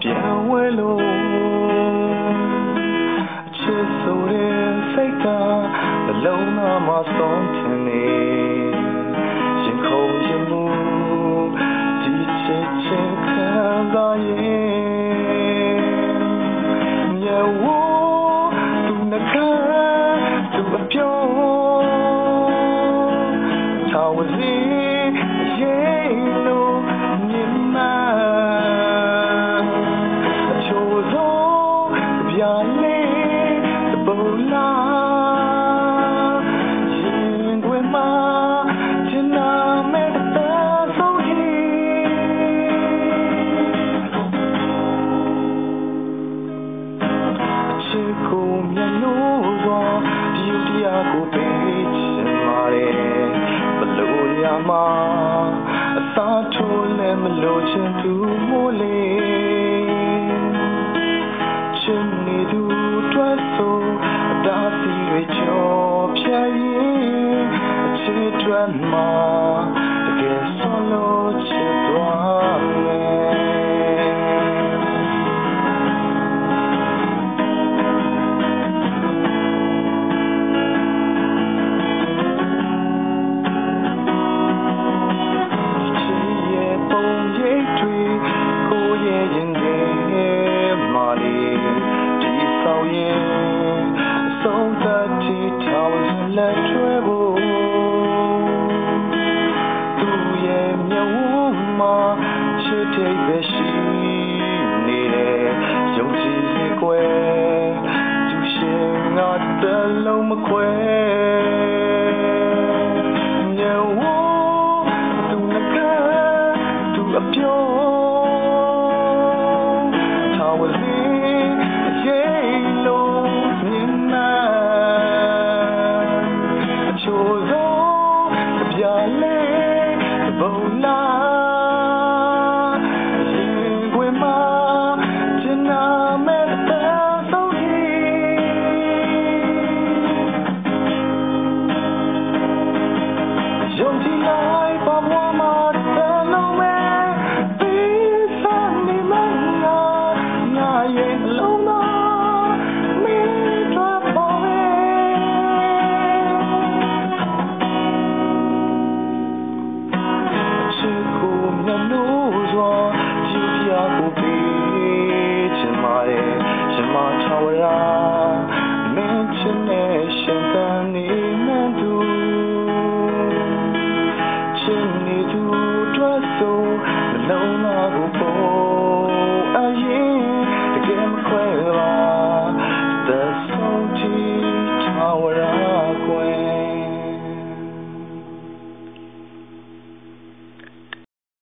ပြန်ဝဲလို့ချစ်ဆိုတဲ့စိတ်ကနှလုံးသားမှာဆုံးထင်နေရင်ခုန်ရင်မူဒီချစ်ချင်းခံစားရင်မြတ်ဝသူနှခမ်းသူအပြောထာဝစီရဲ့လို့မြင်မှအသာထိုးလည်းမလို့ချင်သူမို့လေချင်နေသူတွေ့ဆိုအသာစီတွေကြော်ဖြတ်ရင်အချစ်တွေမှာ